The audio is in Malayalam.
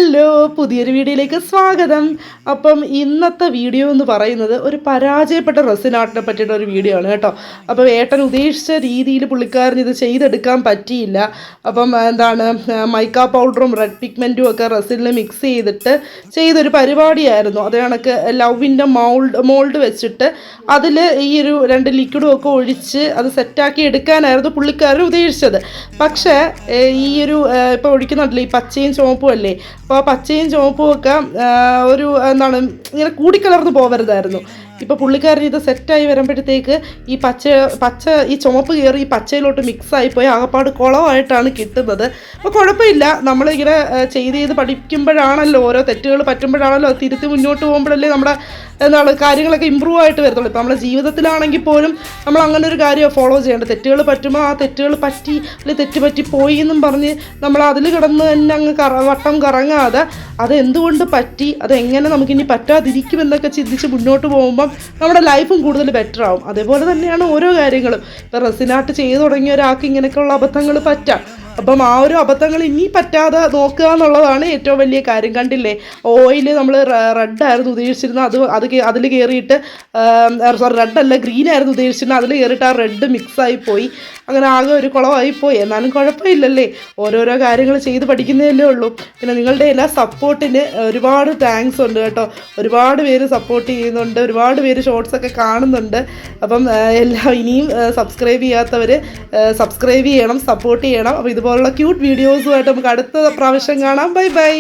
ഹലോ, പുതിയൊരു വീഡിയോയിലേക്ക് സ്വാഗതം. അപ്പം ഇന്നത്തെ വീഡിയോ എന്ന് പറയുന്നത് ഒരു പരാജയപ്പെട്ട റെസിൻ ആർട്ടിനെ പറ്റിയിട്ട് ഒരു വീഡിയോ ആണ് കേട്ടോ. അപ്പോൾ ഏട്ടൻ ഉദ്ദേശിച്ച രീതിയിൽ പുള്ളിക്കാരന് ഇത് ചെയ്തെടുക്കാൻ പറ്റിയില്ല. അപ്പം മൈക്ക പൗഡറും റെഡ് പിഗ്മെൻറ്റും ഒക്കെ റെസിനിൽ മിക്സ് ചെയ്തിട്ട് ചെയ്തൊരു പരിപാടിയായിരുന്നു. അത് കണക്ക് ലവിൻ്റെ മോൾഡ് വെച്ചിട്ട് അതിൽ ഈ ഒരു 2 ലിക്വിഡും ഒക്കെ ഒഴിച്ച് അത് സെറ്റാക്കി എടുക്കാനായിരുന്നു പുള്ളിക്കാരൻ ഉദ്ദേശിച്ചത്. പക്ഷേ ഈ ഒരു ഇപ്പോൾ ഒഴിക്കുന്നുണ്ടല്ലോ ഈ പച്ചയും ചുവപ്പും അല്ലേ, അപ്പോൾ ആ പച്ചയും ചുവപ്പും ഒക്കെ ഇങ്ങനെ കൂടിക്കലർന്ന് പോകരുതായിരുന്നു. ഇപ്പോൾ പുള്ളിക്കാരൻ ഇത് സെറ്റായി വരുമ്പോഴത്തേക്ക് ഈ പച്ച ഈ ചുമപ്പ് കയറി ഈ പച്ചയിലോട്ട് മിക്സായിപ്പോയി ആകപ്പാട് കുളമായിട്ടാണ് കിട്ടുന്നത്. അപ്പോൾ കുഴപ്പമില്ല, നമ്മളിങ്ങനെ ചെയ്ത് പഠിക്കുമ്പോഴാണല്ലോ, ഓരോ തെറ്റുകൾ പറ്റുമ്പോഴാണല്ലോ തിരുത്തി മുന്നോട്ട് പോകുമ്പോഴല്ലേ നമ്മുടെ കാര്യങ്ങളൊക്കെ ഇമ്പ്രൂവ് ആയിട്ട് വരത്തുള്ളൂ. ഇപ്പോൾ നമ്മുടെ ജീവിതത്തിലാണെങ്കിൽ പോലും നമ്മൾ അങ്ങനെ ഒരു കാര്യം ഫോളോ ചെയ്യേണ്ടത്. തെറ്റുകൾ പറ്റുമ്പോൾ ആ തെറ്റുകൾ പറ്റി അല്ലെങ്കിൽ തെറ്റ് പറ്റിപ്പോയി എന്നും പറഞ്ഞ് നമ്മൾ അതിൽ കിടന്ന് തന്നെ അങ്ങ് വട്ടം കറങ്ങാതെ അതെന്തുകൊണ്ട് പറ്റി, അതെങ്ങനെ നമുക്കിനി പറ്റാതിരിക്കുമെന്നൊക്കെ ചിന്തിച്ച് മുന്നോട്ട് പോകുമ്പം നമ്മുടെ ലൈഫും കൂടുതൽ ബെറ്റർ ആവും. അതേപോലെ തന്നെയാണ് ഓരോ കാര്യങ്ങളും. ഇപ്പോൾ റെസിനാർട്ട് ചെയ്തു തുടങ്ങിയ ഒരാൾക്ക് ഇങ്ങനെയൊക്കെയുള്ള അബദ്ധങ്ങൾ പറ്റാം. അപ്പം ആ ഒരു അബദ്ധങ്ങൾ ഇനി പറ്റാതെ നോക്കുക എന്നുള്ളതാണ് ഏറ്റവും വലിയ കാര്യം. കണ്ടില്ലേ, ഓയിൽ നമ്മൾ റെഡായിരുന്നു ഉദ്ദേശിച്ചിരുന്നത്, അതിൽ കയറിയിട്ട് റെഡല്ല ഗ്രീനായിരുന്നു ഉദ്ദേശിച്ചിരുന്നത്, അതിൽ കയറിയിട്ട് ആ റെഡ് മിക്സായി പോയി. അങ്ങനെ ആകെ ഒരു കുളമായിപ്പോയി. എന്നാലും കുഴപ്പമില്ലല്ലേ, ഓരോരോ കാര്യങ്ങൾ ചെയ്ത് പഠിക്കുന്നതല്ലേ ഉള്ളൂ. പിന്നെ നിങ്ങളുടെ എല്ലാ സപ്പോർട്ടിന് ഒരുപാട് താങ്ക്സ് ഉണ്ട് കേട്ടോ. ഒരുപാട് പേര് സപ്പോർട്ട് ചെയ്യുന്നുണ്ട്, ഒരുപാട് പേര് ഷോർട്സൊക്കെ കാണുന്നുണ്ട്. അപ്പം ഇനിയും സബ്സ്ക്രൈബ് ചെയ്യാത്തവർ സബ്സ്ക്രൈബ് ചെയ്യണം, സപ്പോർട്ട് ചെയ്യണം. അപ്പോൾ ഇതുപോലുള്ള ക്യൂട്ട് വീഡിയോസുമായിട്ട് നമുക്ക് അടുത്ത പ്രാവശ്യം കാണാം. Bye bye.